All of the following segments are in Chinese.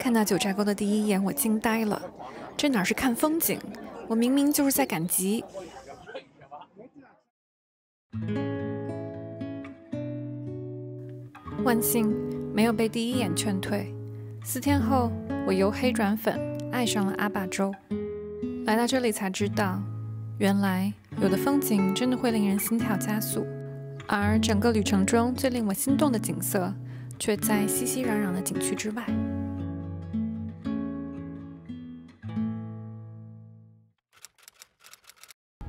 看到九寨沟的第一眼，我惊呆了。这哪是看风景，我明明就是在赶集。万幸没有被第一眼劝退。4天后，我由黑转粉，爱上了阿坝州。来到这里才知道，原来有的风景真的会令人心跳加速，而整个旅程中最令我心动的景色，却在熙熙攘攘的景区之外。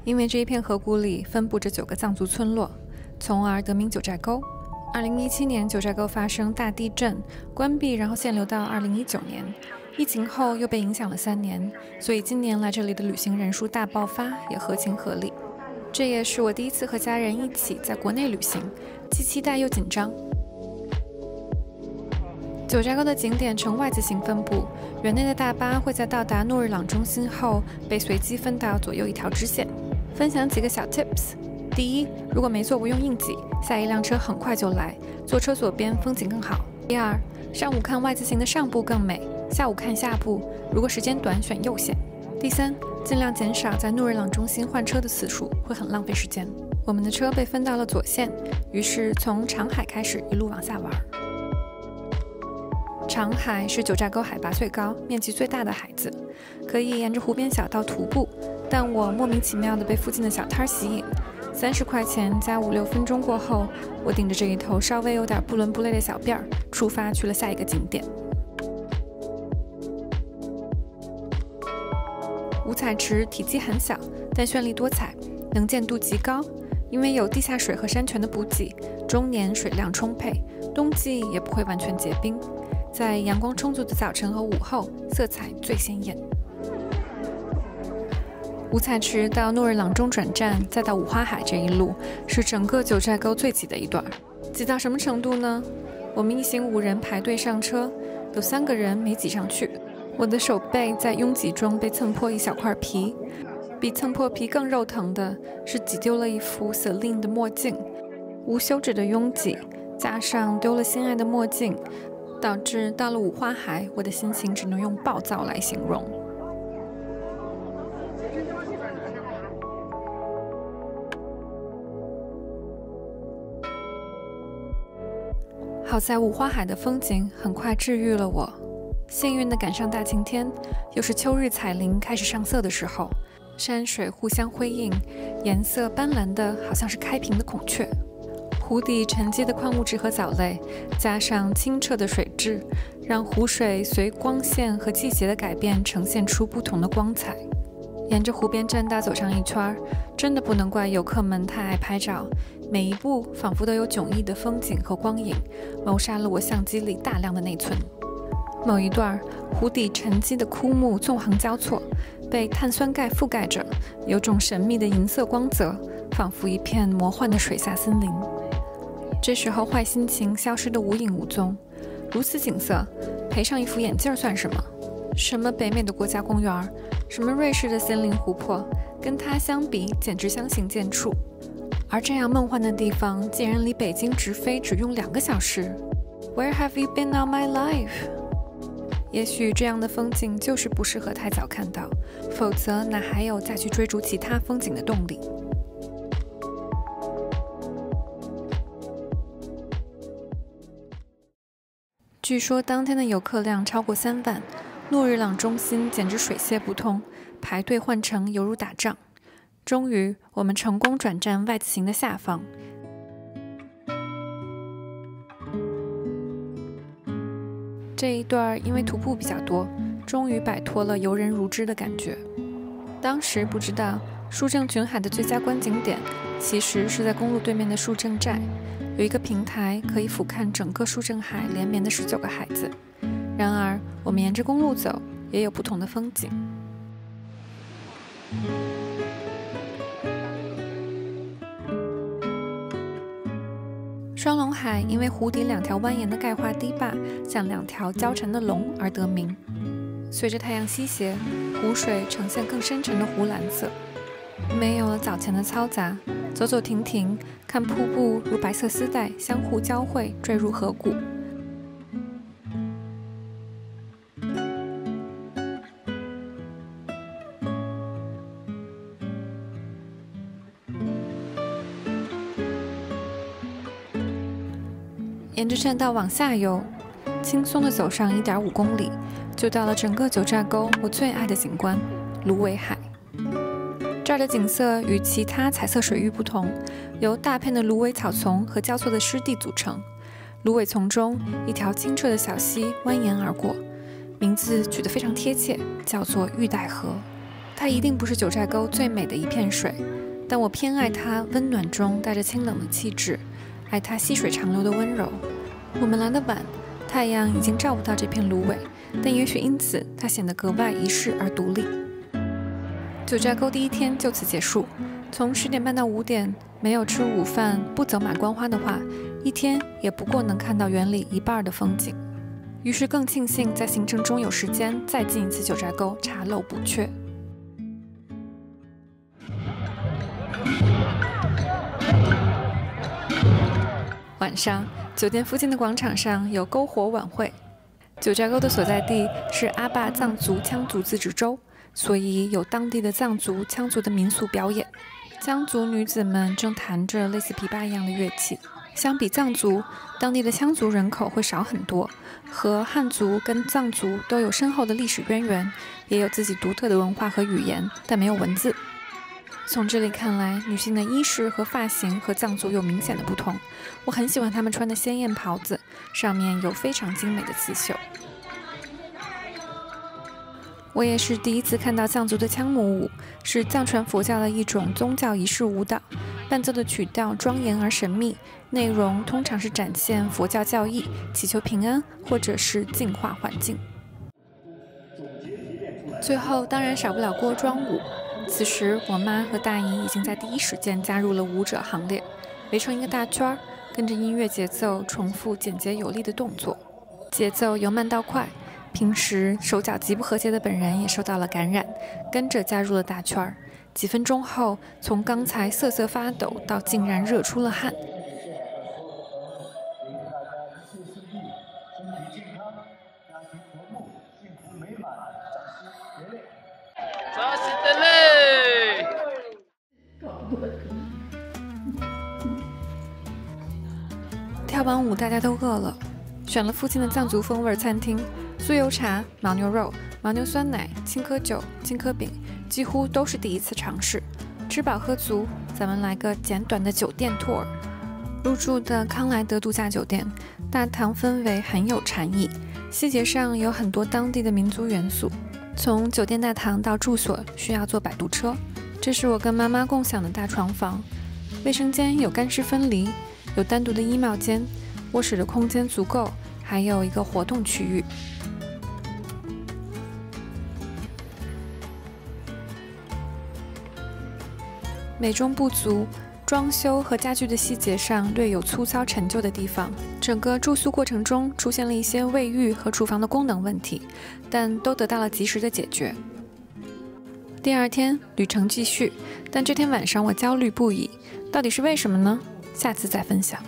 因为这一片河谷里分布着9个藏族村落，从而得名九寨沟。2017年，九寨沟发生大地震，关闭，然后限流到2019年。疫情后又被影响了3年，所以今年来这里的旅行人数大爆发，也合情合理。这也是我第一次和家人一起在国内旅行，既期待又紧张。九寨沟的景点呈 Y 字形分布，园内的大巴会在到达诺日朗中心后被随机分到左右一条支线。分享几个小 tips。第一，如果没座不用硬挤，下一辆车很快就来，坐车左边风景更好。第二，上午看 Y 字形的上部更美，下午看下部，如果时间短选右线。第三，尽量减少在诺日朗中心换车的次数，会很浪费时间。我们的车被分到了左线，于是从长海开始一路往下玩。长海是九寨沟海拔最高、面积最大的海子，可以沿着湖边小道徒步，但我莫名其妙地被附近的小摊吸引。30块钱加5-6分钟过后，我顶着这一头稍微有点不伦不类的小辫儿，出发去了下一个景点。五彩池体积很小，但绚丽多彩，能见度极高。因为有地下水和山泉的补给，终年水量充沛，冬季也不会完全结冰。在阳光充足的早晨和午后，色彩最鲜艳。五彩池到诺日朗中转站，再到五花海这一路，是整个九寨沟最挤的一段。挤到什么程度呢？我们一行5人排队上车，有3个人没挤上去。我的手背在拥挤中被蹭破一小块皮，比蹭破皮更肉疼的是挤丢了一副 Celine 的墨镜。无休止的拥挤，加上丢了心爱的墨镜，导致到了五花海，我的心情只能用暴躁来形容。好在五花海的风景很快治愈了我，幸运地赶上大晴天，又是秋日彩铃开始上色的时候，山水互相辉映，颜色斑斓的好像是开屏的孔雀。湖底沉积的矿物质和藻类，加上清澈的水质，让湖水随光线和季节的改变呈现出不同的光彩。沿着湖边栈道走上一圈，真的不能怪游客们太爱拍照，每一步仿佛都有迥异的风景和光影，谋杀了我相机里大量的内存。某一段，湖底沉积的枯木纵横交错，被碳酸钙覆盖着，有种神秘的银色光泽，仿佛一片魔幻的水下森林。这时候坏心情消失得无影无踪，如此景色，赔上一副眼镜算什么？什么北美的国家公园，什么瑞士的森林湖泊，跟它相比简直相形见绌。而这样梦幻的地方，竟然离北京直飞只用2个小时。Where have you been all my life？ 也许这样的风景就是不适合太早看到，否则哪还有再去追逐其他风景的动力？据说当天的游客量超过3万，诺日朗中心简直水泄不通，排队换乘犹如打仗。终于，我们成功转战 Y 字形的下方。这一段因为徒步比较多，终于摆脱了游人如织的感觉。当时不知道，树正群海的最佳观景点其实是在公路对面的树正寨，有一个平台可以俯瞰整个树正海连绵的19个海子。然而，我们沿着公路走，也有不同的风景。双龙海因为湖底2条蜿蜒的钙化堤坝像2条交缠的龙而得名。随着太阳西斜，湖水呈现更深沉的湖蓝色，没有了早前的嘈杂，走走停停，看瀑布如白色丝带相互交汇，坠入河谷。沿着栈道往下游，轻松地走上1.5公里，就到了整个九寨沟我最爱的景观——芦苇海。这儿的景色与其他彩色水域不同，由大片的芦苇草丛和交错的湿地组成。芦苇丛中，一条清澈的小溪蜿蜒而过，名字取得非常贴切，叫做玉带河。它一定不是九寨沟最美的一片水，但我偏爱它温暖中带着清冷的气质，爱它细水长流的温柔。我们来得晚，太阳已经照不到这片芦苇，但也许因此它显得格外仪式而独立。九寨沟第一天就此结束，从10点半到5点，没有吃午饭，不走马观花的话，一天也不过能看到园里一半的风景。于是更庆幸在行程中有时间再进一次九寨沟，查漏补缺。晚上，酒店附近的广场上有篝火晚会。九寨沟的所在地是阿坝藏族羌族自治州，所以有当地的藏族、羌族的民俗表演。羌族女子们正弹着类似琵琶一样的乐器。相比藏族，当地的羌族人口会少很多，和汉族跟藏族都有深厚的历史渊源，也有自己独特的文化和语言，但没有文字。从这里看来，女性的衣饰和发型和藏族有明显的不同。我很喜欢她们穿的鲜艳袍子，上面有非常精美的刺绣。我也是第一次看到藏族的羌母舞，是藏传佛教的一种宗教仪式舞蹈，伴奏的曲调庄严而神秘，内容通常是展现佛教教义，祈求平安或者是净化环境。最后当然少不了锅庄舞。此时，我妈和大姨已经在第一时间加入了舞者行列，围成一个大圈，跟着音乐节奏重复简洁有力的动作，节奏由慢到快。平时手脚极不和谐的本人也受到了感染，跟着加入了大圈。几分钟后，从刚才瑟瑟发抖到竟然热出了汗。跳完舞，大家都饿了，选了附近的藏族风味餐厅，酥油茶、牦牛肉、牦牛酸奶、青稞酒、青稞饼，几乎都是第一次尝试。吃饱喝足，咱们来个简短的酒店 tour。入住的康莱德度假酒店，大堂氛围很有禅意，细节上有很多当地的民族元素。从酒店大堂到住所需要坐摆渡车。这是我跟妈妈共享的大床房，卫生间有干湿分离，有单独的衣帽间，卧室的空间足够，还有一个活动区域。美中不足，装修和家具的细节上略有粗糙陈旧的地方。整个住宿过程中出现了一些卫浴和厨房的功能问题，但都得到了及时的解决。第二天旅程继续，但这天晚上我焦虑不已，到底是为什么呢？下次再分享。